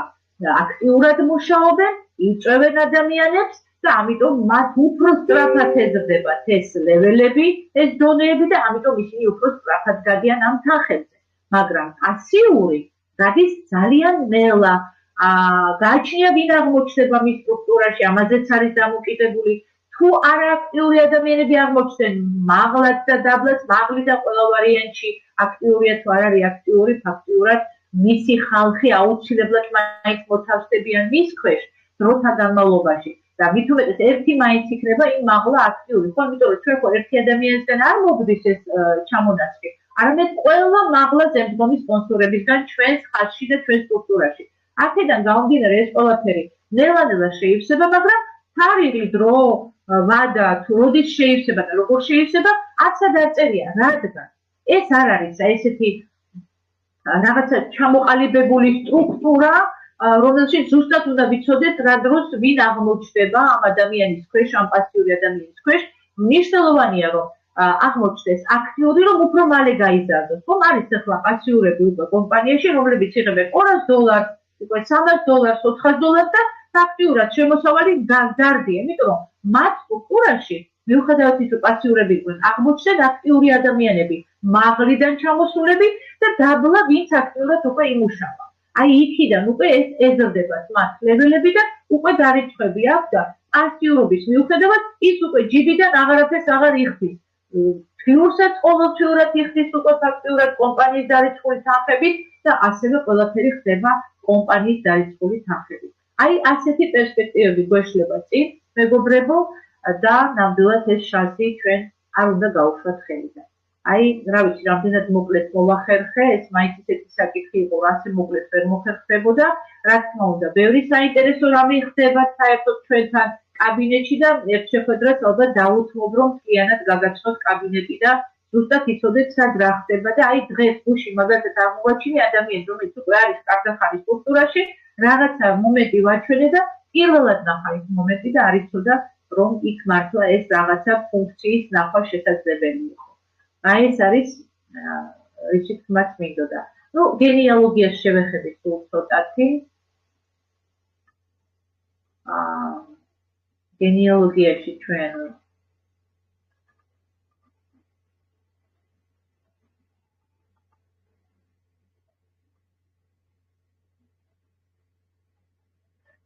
აქტიურად მუშაობენ იწვევენ ადამიანებს და ამიტომ მათ უფრო სწრაფად ეზრდებათ ეს ლეველები ეს დონეები და ამიტომ ისინი უფრო სწრაფად გადიან ამ თანხებზე მაგრამ პასიური გადის ძალიან ნელა გააჩნია ვინ აღმოჩნდება მის სტრუქტურაში ამაზეც არის დამოკიდებული თუ არააქტიური ადამიანები აღმოჩნდნენ მაღლაც და დაბლაც მაღლი და ყველა ვარიანტში აქტიურია თუ არ არის აქტიური ფაქტიურად მისი ხალხი აუცილებლად მაინც მოთავსდებიან მის ქვეშ დროთა განმავლობაში და მით უმეტეს ერთი მაინც იქნება იმ მაღლა აქტიური ხო იმიტომ რომ ჩვენ ხო ერთი ადამიანისგან არ მოგდის ეს ჩამონაცვლი არამედ ყველა მაღლა ზემდგომი სპონსორებისგან ჩვენს ხაზში და ჩვენს სტრუქტურაში აქედან გამომდინარე ეს ყველაფერი ნელა-ნელა შეივსება მაგრამ თარიღი დრო ვადა თუ როდის შეივსება და როგორ შეივსება არც არ დაწერია რადგან ეს არ არის ესეთი რაღაცა ჩამოყალიბებული სტრუქტურა რომელშიც ზუსტად უნდა ვიცოდეთ რა დროს ვინ აღმოჩნდება ამ ადამიანის ქვეშ ამ პასიური ადამიანის ქვეშ მნიშვნელოვანია რომ აღმოჩნდეს აქტიური რომ უფრო მალე გაიზარდოს ხომ არის ახლა პასიურები უკვე კომპანიაში რომლებიც იღებენ $200 უკვე $300 $400 და ფაქტიურად შემოსავალი გაზარდია იმიტომ რომ მათ სტრუქტურაში მიუხედავად ის პასიურები იყვნენ აღმოჩნდნენ აქტიური ადამიანები მაღლიდან ჩამოსულები და დაბლა ვინც აქტიურად უკვე იმუშავა აი იქიდან უკვე ეს ეზრდება მათ ლეველები და უკვე დარიცხები აქვს და პასიურობის მიუხედავად ის უკვე ჯიბიდან აღარაფერს აღარ იხდის ფიურსაც ყოველთვიურად იხდის უკვე ფაქტიურად კომპანიის დარიცხული თანხებით და ასევე ყველაფერი ხდება კომპანიის დარიცხული თანხებით აი ასეთი პერსპექტივები გვეშლება წინ მეგობრებო და ნამდვილად ეს შანსი ჩვენ არ უნდა გაუშვათ ხელიდან აი რა ვიცი რამდენად მოკლედ მოვახერხე ეს მაინც ისეთი საკითხი იყო ასე მოკლედ ვერ მოხერხდებოდა რა თქმა უნდა ბევრი საინტერესო რამე ხდება საერთოდ ჩვენთან კაბინეტში და ერთ შეხვედრას ალბათ დავუთმობ რომ მთლიანად გაგაცნოთ კაბინეტი და ზუსტად იცოდეთ სად რა ხდება და აი დღეს გუში მაგალითად აღმოაჩინე ადამიანი რომელიც უკვე არის კარგახარის სტრუქტურაში რაღაცა მომენტი ვაჩვენე და პირველად ნახა ის მომენტი და არ იცოდა რომ იქ მართლა ეს რაღაცა ფუნქციის ნახვა შესაძლებელი იყო აი ეს არის რითი თმაც მინდოდა ну გენეალოგიას შევეხებით სულ ცოტათი გენეალოგიაში ჩვენ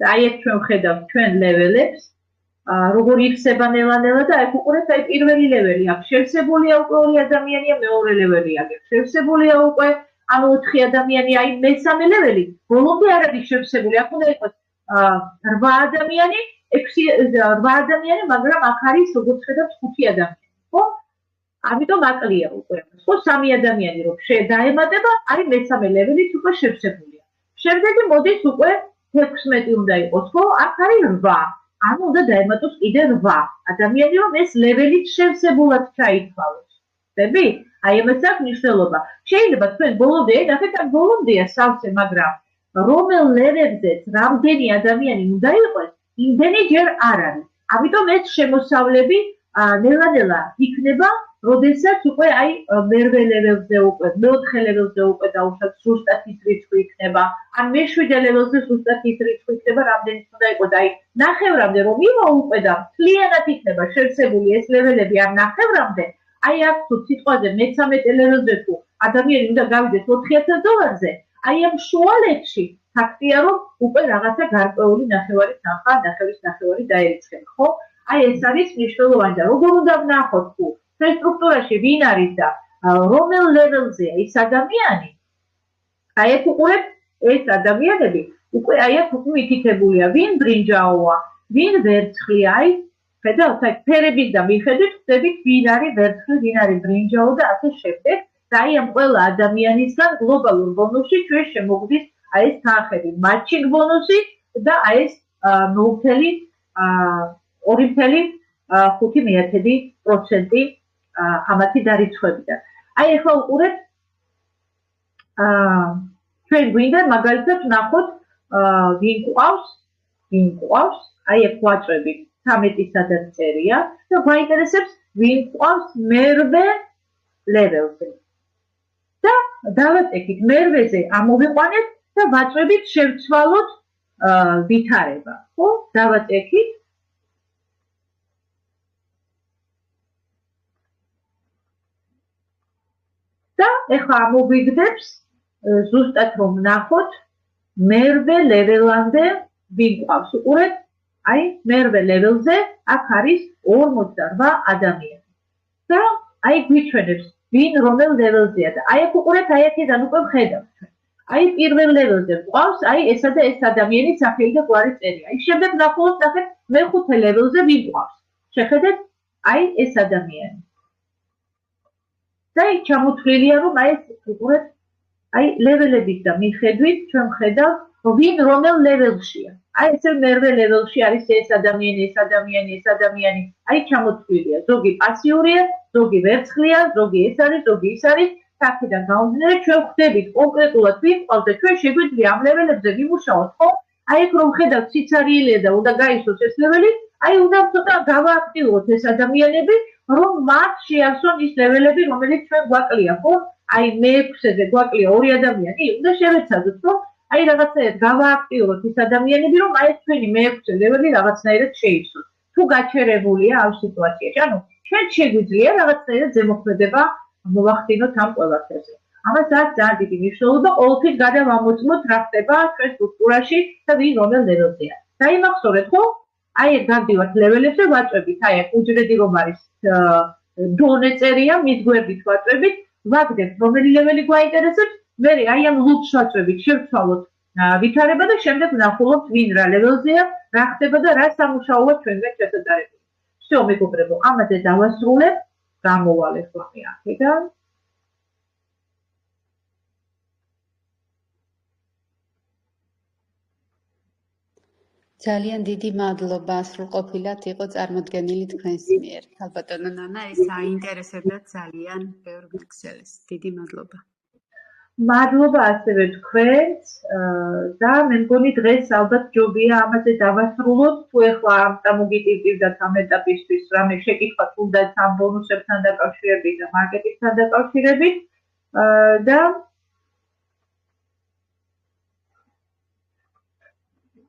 და აი ეს ჩვენ ვხედავთ ჩვენ ლეველებს როგორ იქცება ნელა-ნელა და აქ უყურეთ აი პირველი ლეველი აქვს შევსებულია უკვე 2 ადამიანია მეორე ლეველი აქვს შევსებულია უკვე ანუ 4 ადამიანი აი მესამე ლეველი ბოლომდე არ არის შევსებული აქ უნდა იყოს 8 ადამიანი 8 ადამიანი მაგრამ აქ არის როგორც ხედავთ 5 ადამიანი ხო ამიტომ აკლია უკვე ხო 3 ადამიანი რომ დაემატება არის მესამე ლეველით უკვე შევსებულია შემდეგი მოდის უკვე 16 უნდა იყოს ხო აქ არის 8 ანუ უნდა დაემატოს კიდე 8 ადამიანი რომ ეს ლეველით შევსებულად ჩაითვალოს ხდები აი ამას აქვს მნიშვნელობა შეიძლება თქვენ ბოლომდე ნახეთ ამ ბოლომდეა სავსე მაგრამ რომელ ლეველზეც რამდენი ადამიანი უნდა იყოს იმდენი ჯერ არ არის ამიტომ ეს შემოსავლები ნელა-ნელა იქნება როდესაც უკვე აი მერვე ლეველზე უკვე, მეოთხე ლეველზე უკვე დაუშვათ ზუსტად ის რიცხვი იქნება, ან მეშვიდე ლეველზე ზუსტად ის რიცხვი იქნება, რამდენიც უნდა იყოს, აი ნახევრამდე რომ იმოუყვება, მთლიანად იქნება შევსებული ეს ლეველები ან ნახევრამდე, აი აქ თუ სიტყვაზე მე-13 ლეველზე თუ ადამიანი უნდა გავიდეს $4,000-ზე, აი ამ შუალედში ფაქტია რომ უკვე რაღაცა გარკვეული ნახევარი თანხა, ნახევრის ნახევარი დაერიცხება, ხო? აი ეს არის მნიშვნელოვანი და როგორ უნდა ვნახოთ თუ ჩვენ სტრუქტურაში ვინ არის და რომელ ლეველზეა ის ადამიანი? აი ეს უყურეთ ეს ადამიანები უკვე აი აქ უკვე მითითებულია, ვინ ბრინჯაოა, ვინ ვერცხლია, აი ხედავთ, აი ფერების და მიხედვით ხდებით ვინ არის ვერცხლი, ვინ არის ბრინჯაო და ასე შემდეგ. და აი ამ ყველა ადამიანისგან გლობალურ ბონუსში ჩვენ შემოგვდის აი ეს თანხები, matching ბონუსი და აი ეს 2.5% ამათი დარიცხებიდან. აი ახლა უყურეთ ჩვენ გვინდა მაგალითად ვნახოთ ვინ ყავს აი ეს ვაჭრები 13-სადაც წერია და გვაინტერესებს ვინ ყავს მერვე ლეველზე. და დავაწექით მერვეზე ამოვიყვანეთ და ვაჭრებით შევცვალოთ ვითარება. ხო, დავაწექით. და ეხლა ამოვიგდებს ზუსტად რომ ვნახოთ მერვე ლეველამდე ვინ ყავს. უყურეთ, აი მერვე ლეველზე აქ არის 48 ადამიანი. და აი გვიჩვენებს ვინ რომელ ლეველზეა და აი აქ უყურეთ, აი აქედან უკვე ვხედავთ ჩვენ. აი პირველ ლეველზე ყავს, აი ესა და ეს ადამიანის სახელი და გვარი წერია. აი შემდეგ ნახოთ, ნახეთ მეხუთე ლეველზე ვინ ყავს. შეხედეთ, აი ეს ადამიანი. და იქ ჩამოთვლილია რომ აი უყურეთ, აი ლეველების და მიხედვით ჩვენ ვხედავთ ვინ რომელ ლეველშია. აი ესე მერვე ლეველში არის ეს ადამიანი, აი ჩამოთვლილია. ზოგი პასიურია, ზოგი ვერცხლია, ზოგი ეს არის, ზოგი ის არის. აქედან გამომდინარე ჩვენ ვხვდებით კონკრეტულად ვინ ყავს და ჩვენ შეგვიძლია ამ ლეველებზე ვიმუშაოთ, ხო? აი ეგ რომ ხედავთ სიცარიელია და უნდა გაისვოს ეს ლეველი, აი უნდა ცოტა გავააქტიუროთ ეს ადამიანები, რომ მათ შეასვან ის ლეველები, რომელიც ჩვენ გვაკლია, ხო? აი მე-6-ზე გვაკლია 2 ადამიანი, უნდა შევეცადოთ, რომ აი რაღაცაერთ გავააქტიუროთ ეს ადამიანები, რომ აი ჩვენი მე-6 ლეველი რაღაცნაირად შეიცვლოს. თუ გაჩერებულია ამ სიტუაციაში, ანუ ჩვენ შეგვიძლია რაღაცნაირად ზემოქმედება მოვახდინოთ ამ ყველაფერზე. ამას აქვს ძალიან დიდი მნიშვნელობა, ყოველთვის გადავამოწმოთ რა ხდება ჩვენ სტრუქტურაში და ვინ რომელ ლეველზეა. დაიმახსოვრეთ, ხო? აი ეს გავდივართ ლეველებზე, ვაწვევით, აი აქ უჯრედი რომ არის დონე წერია, მის გვერდით ვაწვევით, ვაგდებთ რომელი ლეველი გვაინტერესებს, მე აი ამ ლუპს ვაწვევით, შევცვალოთ ვითარება და შემდეგ ვნახულობთ ვინ რა ლეველზეა, რა ხდება და რა სამუშაოა ჩვენგან შესაძლებელი. всё, მეგობრებო, ამაზე დავასრულებ. გამოვალ ახლა მე აქედან. ძალიან დიდი მადლობა, სრულყოფილად იყო წარმოდგენილი თქვენს მიერ. ქალბატონო ნანა, ეს აინტერესებდა ძალიან ბევრ მგზელს. დიდი მადლობა. მადლობა ასევე თქვენს და მე მგონი დღეს ალბათ ჯობია ამაზე დავასრულოთ, თუ ახლა ამ წამოგიტივდათ ამ ეტაპისთვის რამე შეკითხვა თუნდაც ამ ბონუსებთან დაკავშირებით და მარკეტინგთან დაკავშირებით და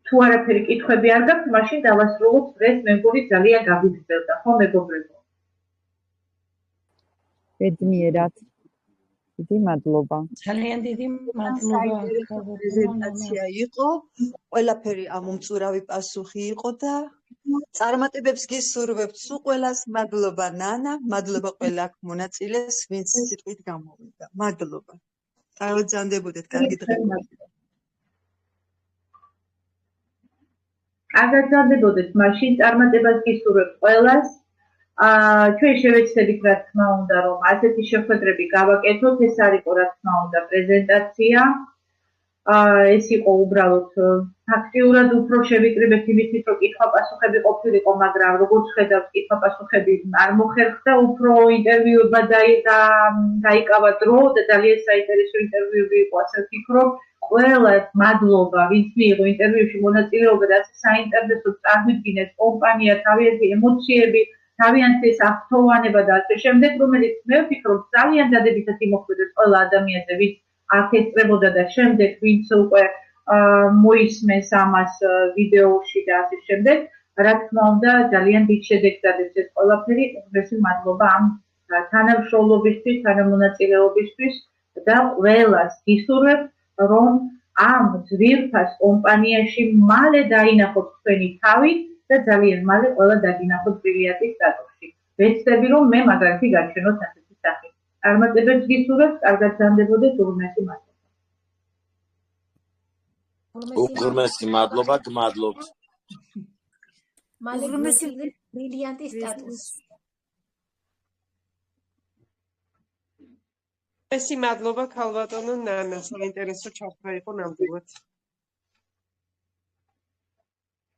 თუ არაფერი კითხვები არ გაქვთ, მაშინ დავასრულოთ დღეს მე მგონი ძალიან გაგიგრძელდა, ხო მეგობრებო? ბედნიერად. დიდი მადლობა. ძალიან დიდი მადლობა. პრეზენტაცია იყო, ყველაფერი ამომწურავი პასუხი იყო და წარმატებებს გისურვებთ სულ ყველას. მადლობა ნანა, მადლობა ყველა მონაწილეს, ვინც სიტყვით გამოვიდა. მადლობა. გავაძანდებოდეთ, კარგი დღე. აგრძელდებოდეთ, მაშინ წარმატებას გისურვებთ ყველას. ჩვენ შევეცდებით რა თქმა უნდა რომ ასეთი შეხვედრები გავაკეთოთ, ეს არ იყო რა თქმა უნდა პრეზენტაცია. ეს იყო უბრალოდ ფაქტიურად უფრო შევიკრიბეთ იმით, რომ კითხვა-პასუხები ყოფილიყო, მაგრამ როგორც ხედავთ, კითხვა-პასუხები არ მოხერხდა, უფრო ინტერვიუებმა დაიკავა დრო და ძალიან საინტერესო ინტერვიუები იყო, ასე ვფიქრობ. ყველას მადლობა, ვინც მიიღო ინტერვიუში მონაწილეობა და ასე საინტერესო წარმოიდგინეს კომპანია, თავიანთი ემოციები, თავიანთი ეს აღთოვანება და ასე შემდეგ, რომელიც მე ვფიქრობ ძალიან დადებითად იმოქმედებს ყველა ადამიანზე, ვინც აქ ესწრებოდა და შემდეგ ვინც უკვე მოისმენს ამას ვიდეოში და ასე შემდეგ. რა თქმა უნდა, ძალიან დიდ შედეგს აძლევს ეს ყველაფერი. უღრესი მადლობა ამ თანამშრომლობისთვის, თანამონაწილეობისთვის და ყველას გისურვებ, რომ ამ ძვირფას კომპანიაში მალე დაინახოთ თქვენი თავი და ძალიან მალე ყველა დაგინახოთ ბრილიანტის სტატუსში. ვეცდები, რომ მე მაგალითი გაჩვენოთ ასეთი სახე. წარმატებებს გისურვებთ, კარგად გრძანდებოდეთ, უღრმესი მადლობა. უღრმესი მადლობა, გმადლობთ. მალე ბრილიანტი სტატუსი. უღრმესი მადლობა ქალბატონო ნანა, საინტერესო ჩართვა იყო ნამდვილად.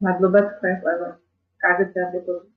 მადლობა თქვენ ყველას. კარგად გრძანდებოდეთ.